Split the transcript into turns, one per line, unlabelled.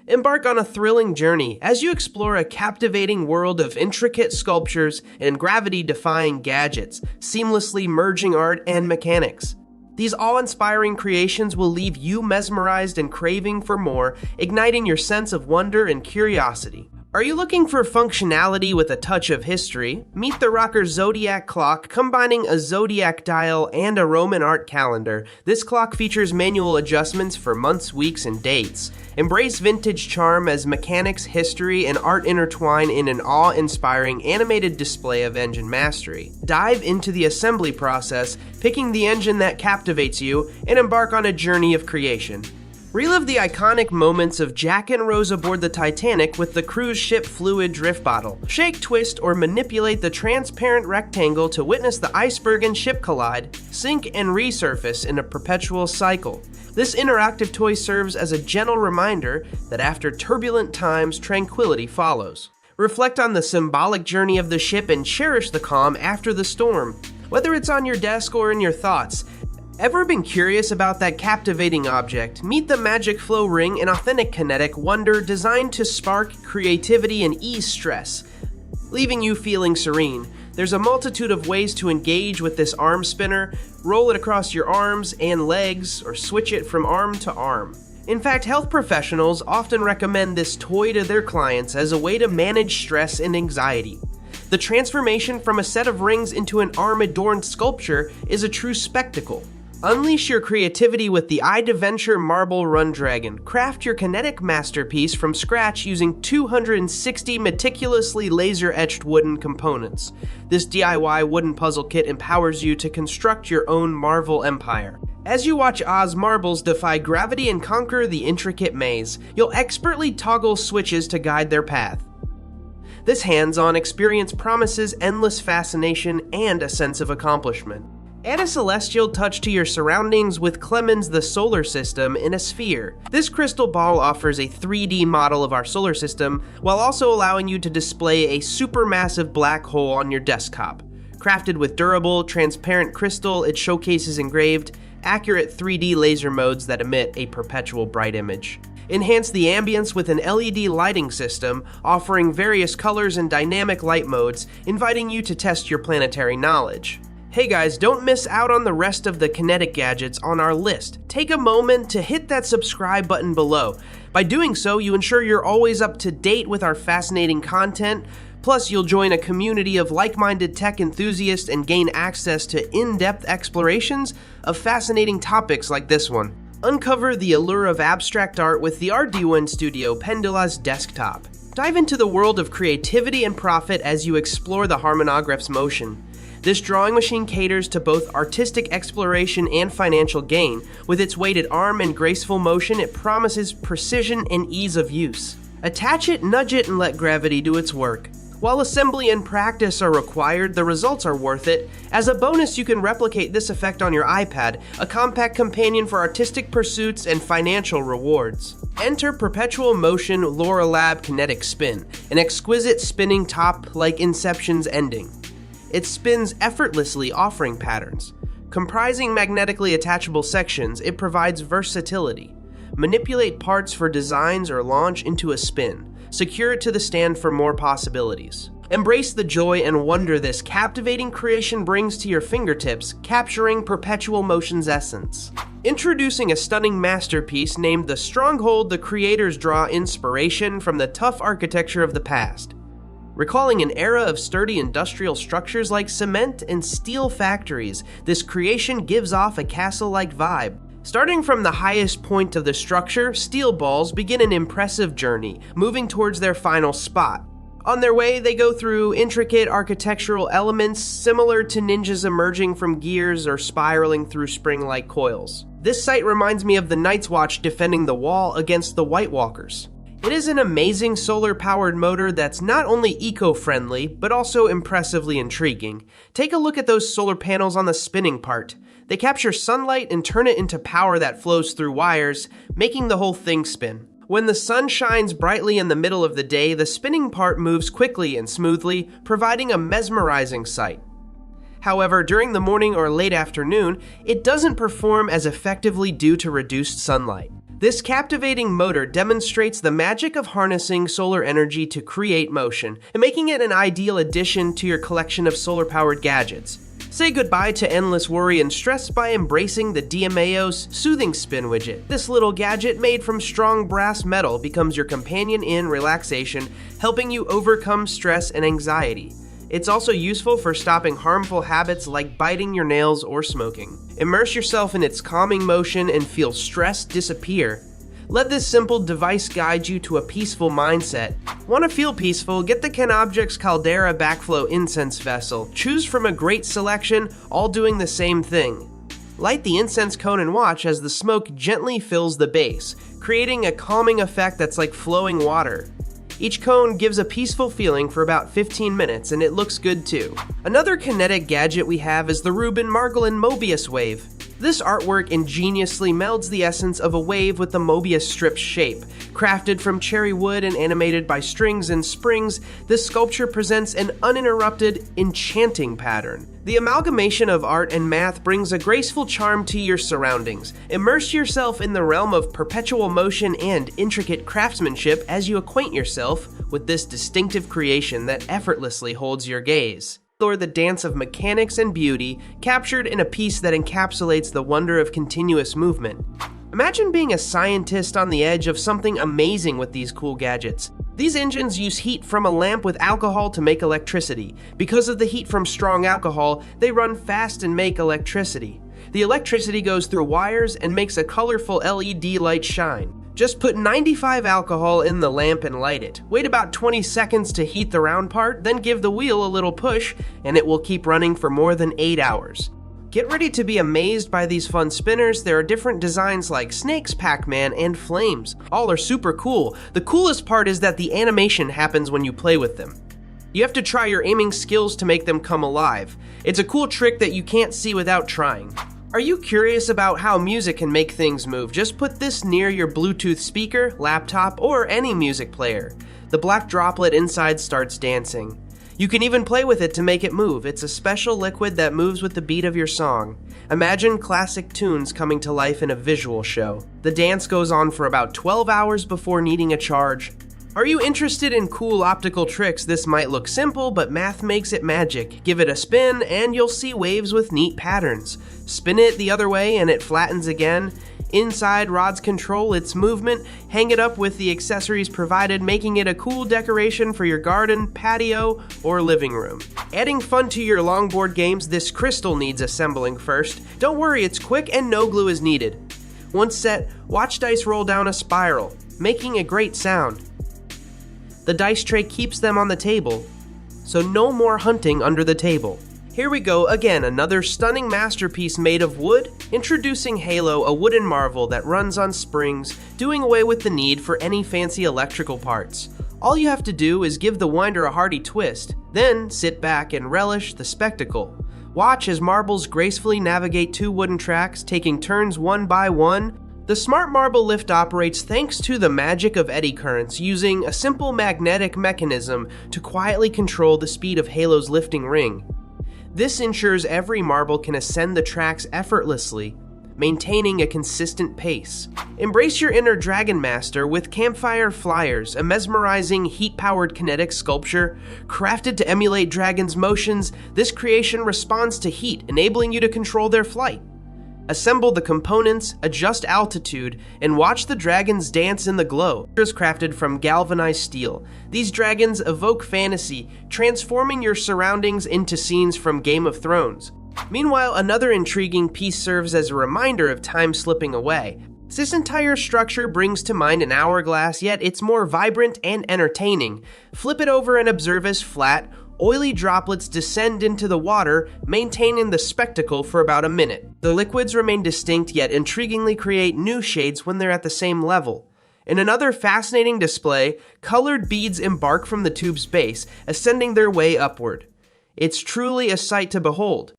Embark on a thrilling journey as you explore a captivating world of intricate sculptures and gravity-defying gadgets, seamlessly merging art and mechanics. These awe-inspiring creations will leave you mesmerized and craving for more, igniting your sense of wonder and curiosity. Are you looking for functionality with a touch of history? Meet the rocker Zodiac clock, combining a Zodiac dial and a Roman art calendar. This clock features manual adjustments for months, weeks, and dates. Embrace vintage charm as mechanics, history, and art intertwine in an awe-inspiring animated display of engine mastery. Dive into the assembly process, picking the engine that captivates you, and embark on a journey of creation. Relive the iconic moments of Jack and Rose aboard the Titanic with the cruise ship fluid drift bottle. Shake, twist, or manipulate the transparent rectangle to witness the iceberg and ship collide, sink, and resurface in a perpetual cycle. This interactive toy serves as a gentle reminder that after turbulent times, tranquility follows. Reflect on the symbolic journey of the ship and cherish the calm after the storm. Whether it's on your desk or in your thoughts, ever been curious about that captivating object? Meet the Magic Flow Ring, an authentic kinetic wonder designed to spark creativity and ease stress, leaving you feeling serene. There's a multitude of ways to engage with this arm spinner. Roll it across your arms and legs, or switch it from arm to arm. In fact, health professionals often recommend this toy to their clients as a way to manage stress and anxiety. The transformation from a set of rings into an arm-adorned sculpture is a true spectacle. Unleash your creativity with the IDventure Marble Run Dragon. Craft your kinetic masterpiece from scratch using 260 meticulously laser-etched wooden components. This DIY wooden puzzle kit empowers you to construct your own Marvel empire. As you watch Oz marbles defy gravity and conquer the intricate maze, you'll expertly toggle switches to guide their path. This hands-on experience promises endless fascination and a sense of accomplishment. Add a celestial touch to your surroundings with Clemens the Solar System in a sphere. This crystal ball offers a 3D model of our solar system, while also allowing you to display a supermassive black hole on your desktop. Crafted with durable, transparent crystal, it showcases engraved, accurate 3D laser modes that emit a perpetual bright image. Enhance the ambience with an LED lighting system, offering various colors and dynamic light modes, inviting you to test your planetary knowledge. Hey guys, don't miss out on the rest of the Kinetic gadgets on our list. Take a moment to hit that subscribe button below. By doing so, you ensure you're always up to date with our fascinating content. Plus, you'll join a community of like-minded tech enthusiasts and gain access to in-depth explorations of fascinating topics like this one. Uncover the allure of abstract art with the Arduino Studio Penduloz desktop. Dive into the world of creativity and profit as you explore the Harmonograph's motion. This drawing machine caters to both artistic exploration and financial gain. With its weighted arm and graceful motion, it promises precision and ease of use. Attach it, nudge it, and let gravity do its work. While assembly and practice are required, the results are worth it. As a bonus, you can replicate this effect on your iPad, a compact companion for artistic pursuits and financial rewards. Enter Perpetual Motion LORELAB Kinetic Spin, an exquisite spinning top like Inception's ending. It spins effortlessly, offering patterns. Comprising magnetically attachable sections, it provides versatility. Manipulate parts for designs or launch into a spin. Secure it to the stand for more possibilities. Embrace the joy and wonder this captivating creation brings to your fingertips, capturing perpetual motion's essence. Introducing a stunning masterpiece named the Stronghold, the creators draw inspiration from the tough architecture of the past. Recalling an era of sturdy industrial structures like cement and steel factories, this creation gives off a castle-like vibe. Starting from the highest point of the structure, steel balls begin an impressive journey, moving towards their final spot. On their way, they go through intricate architectural elements similar to ninjas emerging from gears or spiraling through spring-like coils. This sight reminds me of the Night's Watch defending the wall against the White Walkers. It is an amazing solar-powered motor that's not only eco-friendly, but also impressively intriguing. Take a look at those solar panels on the spinning part. They capture sunlight and turn it into power that flows through wires, making the whole thing spin. When the sun shines brightly in the middle of the day, the spinning part moves quickly and smoothly, providing a mesmerizing sight. However, during the morning or late afternoon, it doesn't perform as effectively due to reduced sunlight. This captivating motor demonstrates the magic of harnessing solar energy to create motion, and making it an ideal addition to your collection of solar-powered gadgets. Say goodbye to endless worry and stress by embracing the DMAO's Soothing Spin widget. This little gadget made from strong brass metal becomes your companion in relaxation, helping you overcome stress and anxiety. It's also useful for stopping harmful habits like biting your nails or smoking. Immerse yourself in its calming motion and feel stress disappear. Let this simple device guide you to a peaceful mindset. Want to feel peaceful? Get the Kenobjects Caldera Backflow Incense Vessel. Choose from a great selection, all doing the same thing. Light the incense cone and watch as the smoke gently fills the base, creating a calming effect that's like flowing water. Each cone gives a peaceful feeling for about 15 minutes, and it looks good too. Another kinetic gadget we have is the Reuben Margolin Mobius wave. This artwork ingeniously melds the essence of a wave with the Mobius strip's shape. Crafted from cherry wood and animated by strings and springs, this sculpture presents an uninterrupted, enchanting pattern. The amalgamation of art and math brings a graceful charm to your surroundings. Immerse yourself in the realm of perpetual motion and intricate craftsmanship as you acquaint yourself with this distinctive creation that effortlessly holds your gaze. Or the dance of mechanics and beauty, captured in a piece that encapsulates the wonder of continuous movement. Imagine being a scientist on the edge of something amazing with these cool gadgets. These engines use heat from a lamp with alcohol to make electricity. Because of the heat from strong alcohol, they run fast and make electricity. The electricity goes through wires and makes a colorful LED light shine. Just put 95 alcohol in the lamp and light it. Wait about 20 seconds to heat the round part, then give the wheel a little push, and it will keep running for more than 8 hours. Get ready to be amazed by these fun spinners. There are different designs like snakes, Pac-Man, and flames. All are super cool. The coolest part is that the animation happens when you play with them. You have to try your aiming skills to make them come alive. It's a cool trick that you can't see without trying. Are you curious about how music can make things move? Just put this near your Bluetooth speaker, laptop, or any music player. The black droplet inside starts dancing. You can even play with it to make it move. It's a special liquid that moves with the beat of your song. Imagine classic tunes coming to life in a visual show. The dance goes on for about 12 hours before needing a charge. Are you interested in cool optical tricks? This might look simple, but math makes it magic. Give it a spin, and you'll see waves with neat patterns. Spin it the other way, and it flattens again. Inside, rods control its movement. Hang it up with the accessories provided, making it a cool decoration for your garden, patio, or living room. Adding fun to your longboard games, this crystal needs assembling first. Don't worry, it's quick and no glue is needed. Once set, watch dice roll down a spiral, making a great sound. The dice tray keeps them on the table, so no more hunting under the table. Here we go again, another stunning masterpiece made of wood, introducing Halo, a wooden marvel that runs on springs, doing away with the need for any fancy electrical parts. All you have to do is give the winder a hearty twist, then sit back and relish the spectacle. Watch as marbles gracefully navigate 2 wooden tracks, taking turns one by one. The smart marble lift operates thanks to the magic of eddy currents, using a simple magnetic mechanism to quietly control the speed of Halo's lifting ring. This ensures every marble can ascend the tracks effortlessly, maintaining a consistent pace. Embrace your inner Dragon Master with Campfire Flyers, a mesmerizing heat-powered kinetic sculpture. Crafted to emulate dragons' motions, this creation responds to heat, enabling you to control their flight. Assemble the components, adjust altitude, and watch the dragons dance in the glow. Crafted from galvanized steel, these dragons evoke fantasy, transforming your surroundings into scenes from Game of Thrones. Meanwhile, another intriguing piece serves as a reminder of time slipping away. This entire structure brings to mind an hourglass, yet it's more vibrant and entertaining. Flip it over and observe as flat, oily droplets descend into the water, maintaining the spectacle for about a minute. The liquids remain distinct, yet intriguingly create new shades when they're at the same level. In another fascinating display, colored beads embark from the tube's base, ascending their way upward. It's truly a sight to behold.